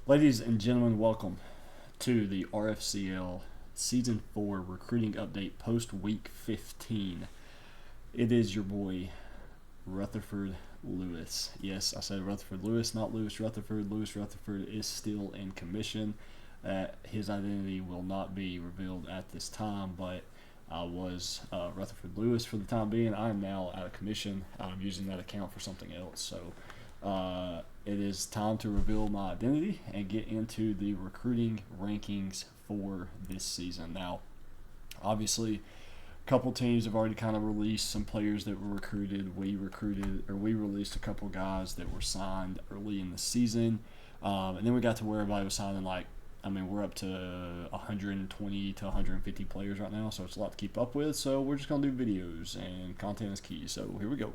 Ladies and gentlemen, welcome to the RFCL Season 4 Recruiting Update post Week 15. It is your boy, Rutherford Lewis. Yes, I said Rutherford Lewis, not Lewis Rutherford. Lewis Rutherford is still in commission. His identity will not be revealed at this time, but I was Rutherford Lewis for the time being. I am now out of commission. I'm using that account for something else. So it is time to reveal my identity and get into the recruiting rankings for this season. Now, obviously, a couple teams have already kind of released some players that were recruited. We released a couple guys that were signed early in the season, and then we got to where everybody was signing we're up to 120 to 150 players right now, so it's a lot to keep up with. So we're just going to do videos, and content is key. So here we go.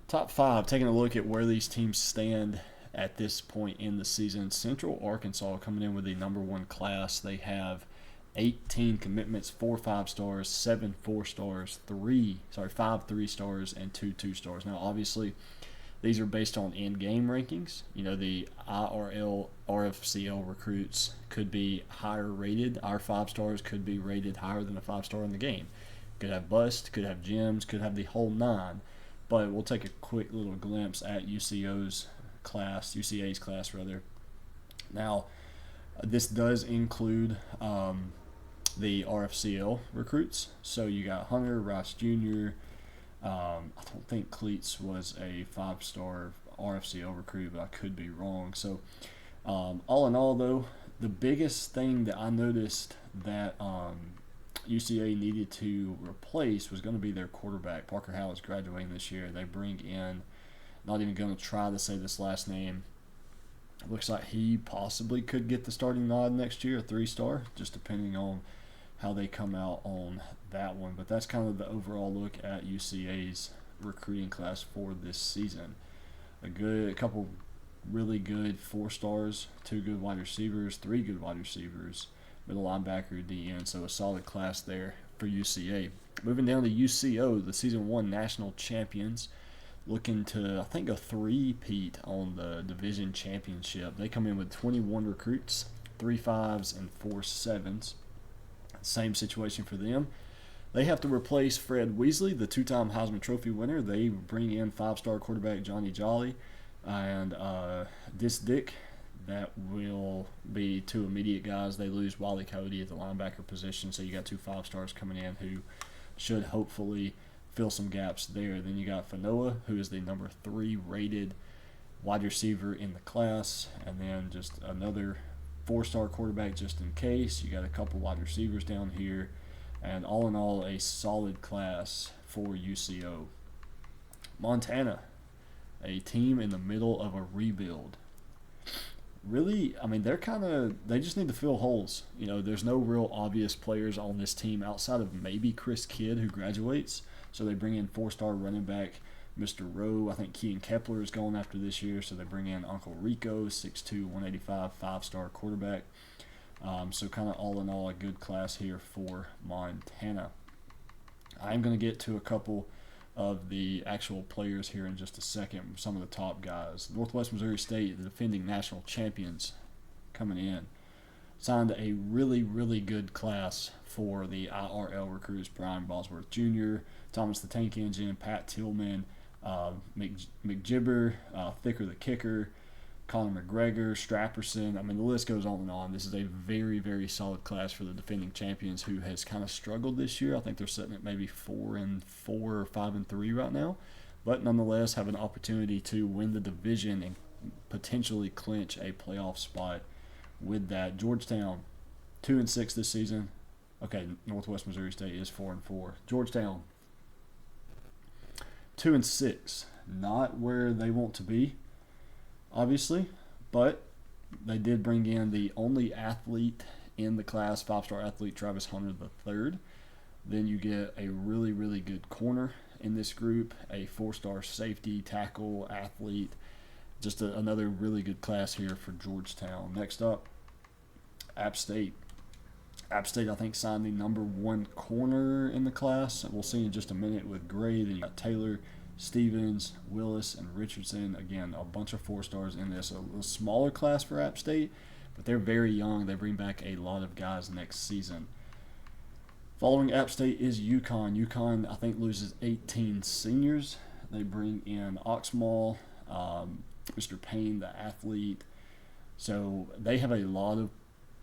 Top 5, taking a look at where these teams stand at this point in the season. Central Arkansas coming in with the number 1 class. They have 18 commitments, 4 5-stars, 7 4-stars, 5 3-stars, and 2 2-stars. Now, obviously, these are based on in-game rankings. You know, the RFCL recruits could be higher rated. Our 5-stars could be rated higher than a 5-star in the game. Could have bust, could have gems, could have the whole 9. But we'll take a quick little glimpse at UCA's class. Now, this does include the RFCL recruits. So you got Hunter, Rice Jr. I don't think Cleats was a 5-star RFCL recruit, but I could be wrong. So all in all, though, the biggest thing that I noticed that UCA needed to replace was going to be their quarterback. Parker Howell is graduating this year. They bring in, not even going to try to say this last name, looks like he possibly could get the starting nod next year, a 3-star, just depending on how they come out on that one. But that's kind of the overall look at UCA's recruiting class for this season. A couple really good 4-stars, 2 good wide receivers, 3 good wide receivers, middle linebacker, DN, so a solid class there for UCA. Moving down to UCO, the Season 1 national champions, looking to, I think, a 3-peat on the division championship. They come in with 21 recruits, 3 5s and 4 7s. Same situation for them. They have to replace Fred Weasley, the 2-time Heisman Trophy winner. They bring in 5-star quarterback Johnny Jolly and Dick. That will be 2 immediate guys. They lose Wally Cody at the linebacker position, so you got 2 5-stars coming in who should hopefully fill some gaps there. Then you got Fanoa, who is the number 3 rated wide receiver in the class, and then just another 4-star quarterback just in case. You got a couple wide receivers down here, and all in all, a solid class for UCO. Montana, a team in the middle of a rebuild. Really, they just need to fill holes. You know, there's no real obvious players on this team outside of maybe Chris Kidd, who graduates. So they bring in 4-star running back Mr. Rowe. I think Keaton Kepler is going after this year, so they bring in Uncle Rico, 6'2", 185, 5-star quarterback. So kind of all in all, a good class here for Montana. I'm going to get to a couple of the actual players here in just a second, some of the top guys. Northwest Missouri State, the defending national champions, coming in. Signed a really, really good class for the IRL recruits. Brian Bosworth Jr., Thomas the Tank Engine, Pat Tillman, McGibber, Thicker the Kicker, Conor McGregor, Strapperson. The list goes on and on. This is a very, very solid class for the defending champions, who has kind of struggled this year. I think they're sitting at maybe 4-4 or 5-3 right now, but nonetheless have an opportunity to win the division and potentially clinch a playoff spot with that. Georgetown, 2-6 this season. Okay, Northwest Missouri State is 4-4. Georgetown, 2-6. Not where they want to be, obviously, but they did bring in the only athlete in the class, 5-star athlete Travis Hunter III. Then you get a really, really good corner in this group, a 4-star safety, tackle, athlete. Just another really good class here for Georgetown. Next up, App State. App State, I think, signed the #1 corner in the class. We'll see in just a minute with Gray. Then you got Taylor, Stevens, Willis, and Richardson. Again, a bunch of 4-stars in this. A smaller class for App State, but they're very young. They bring back a lot of guys next season. Following App State is UConn. UConn, I think, loses 18 seniors. They bring in Oxmall, Mr. Payne, the athlete. So they have a lot of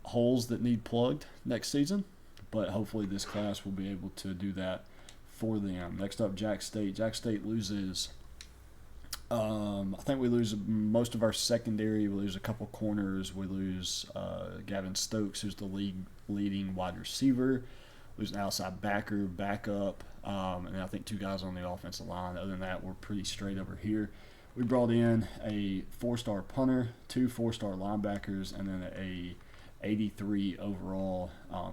holes that need plugged next season, but hopefully this class will be able to do that for them. Next up, Jack State. Jack State loses, I think we lose most of our secondary. We lose a couple corners. We lose Gavin Stokes, who's the league leading wide receiver. Lose an outside backer, backup, and I think 2 guys on the offensive line. Other than that, we're pretty straight over here. We brought in a 4-star punter, 2 4-star linebackers, and then a 83 overall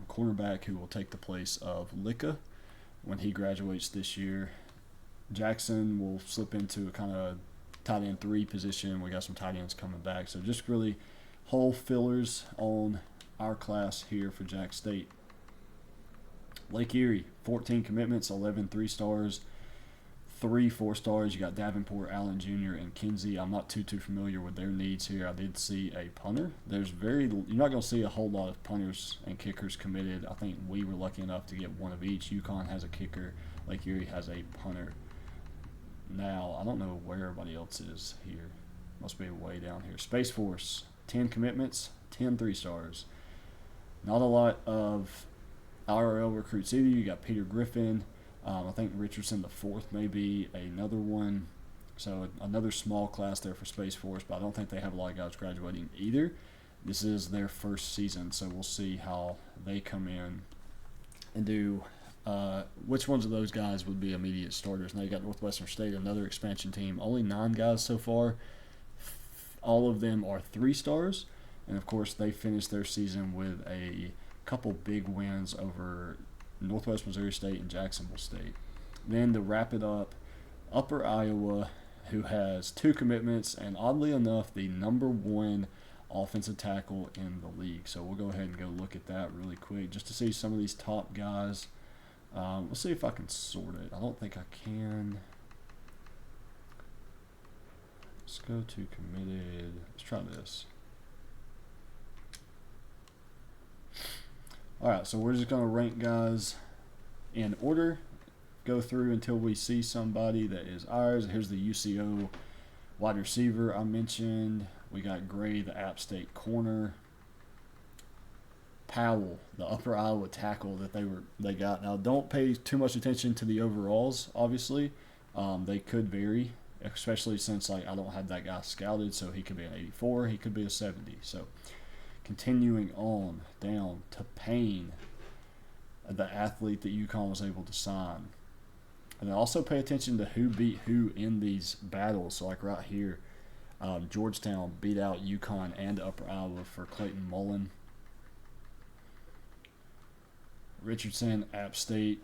cornerback who will take the place of Licka when he graduates this year. Jackson will slip into a kind of tight end 3 position. We got some tight ends coming back. So just really hole fillers on our class here for Jack State. Lake Erie, 14 commitments, 11 3-stars, 3 4-stars. You got Davenport, Allen Jr., and Kinsey. I'm not too familiar with their needs here. I did see a punter. You're not going to see a whole lot of punters and kickers committed. I think we were lucky enough to get one of each. UConn has a kicker. Lake Erie has a punter. Now, I don't know where everybody else is here. Must be way down here. Space Force, 10 commitments, 10 3-stars. Not a lot of IRL recruits either. You got Peter Griffin. I think Richardson the 4th may be another one. So another small class there for Space Force, but I don't think they have a lot of guys graduating either. This is their first season, so we'll see how they come in and do which ones of those guys would be immediate starters. Now you got Northwestern State, another expansion team. Only 9 guys so far. All of them are 3-stars, and of course they finished their season with a couple big wins over Northwest Missouri State and Jacksonville State. Then to wrap it up, Upper Iowa, who has 2 commitments, and oddly enough, the #1 offensive tackle in the league. So we'll go ahead and go look at that really quick just to see some of these top guys. We'll see if I can sort it. I don't think I can. Let's go to committed. Let's try this. Alright, so we're just going to rank guys in order. Go through until we see somebody that is ours. Here's the UCO wide receiver I mentioned. We got Gray, the App State corner. Powell, the Upper Iowa tackle that they got. Now, don't pay too much attention to the overalls, obviously. They could vary, especially since I don't have that guy scouted, so he could be an 84, he could be a 70. So continuing on down to Payne, the athlete that UConn was able to sign. And also pay attention to who beat who in these battles. So like right here, Georgetown beat out UConn and Upper Iowa for Clayton Mullen. Richardson, App State,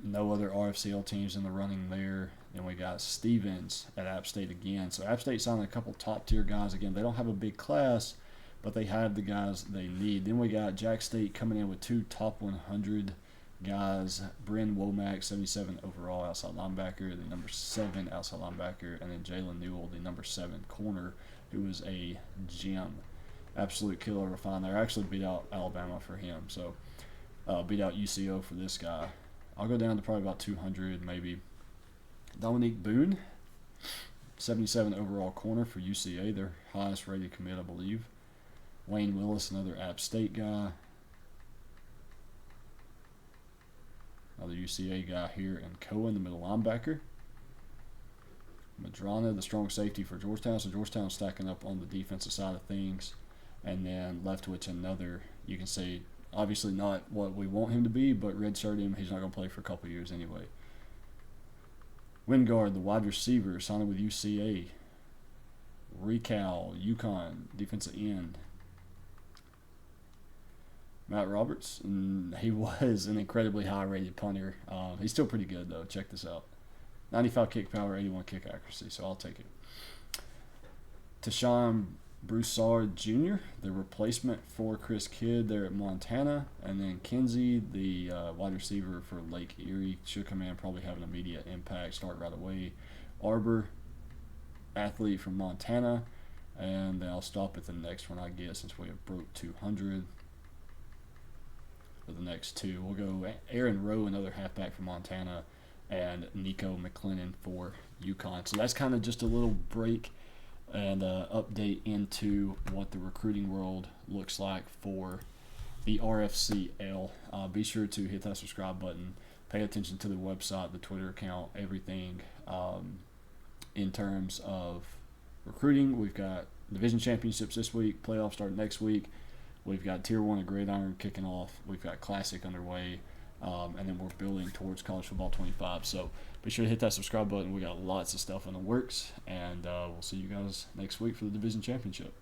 no other RFCL teams in the running there. Then we got Stevens at App State again. So App State signed a couple top-tier guys again. They don't have a big class, but they have the guys they need. Then we got Jack State coming in with 2 top 100 guys. Bryn Womack, 77 overall outside linebacker, the #7 outside linebacker, and then Jalen Newell, the #7 corner, who is a gem. Absolute killer of a find there. Actually beat out Alabama for him. So beat out UCO for this guy. I'll go down to probably about 200 maybe. Dominique Boone, 77 overall corner for UCA, their highest rated commit, I believe. Wayne Willis, another App State guy. Another UCA guy here, and Cohen, the middle linebacker. Madrana, the strong safety for Georgetown. So Georgetown stacking up on the defensive side of things. And then Leftwich, another, you can say, obviously not what we want him to be, but redshirt him. He's not going to play for a couple years anyway. Wingard, the wide receiver, signed with UCA. Recal, UConn, defensive end. Matt Roberts, and he was an incredibly high-rated punter. He's still pretty good, though. Check this out. 95 kick power, 81 kick accuracy, so I'll take it. Tashawn Broussard Jr., the replacement for Chris Kidd there at Montana. And then Kinsey, the wide receiver for Lake Erie, should come in, probably have an immediate impact, start right away. Arbor, athlete from Montana. And then I'll stop at the next one, I guess, since we have broke 200. For the next two, we'll go Aaron Rowe, another halfback from Montana, and Nico McLennan for UConn. So that's kind of just a little break and update into what the recruiting world looks like for the RFCL. Be sure to hit that subscribe button. Pay attention to the website, the Twitter account, everything in terms of recruiting. We've got division championships this week, playoffs start next week. We've got Tier 1 of Gridiron kicking off. We've got Classic underway. And then we're building towards College Football 25. So be sure to hit that subscribe button. We got lots of stuff in the works. And we'll see you guys next week for the division championship.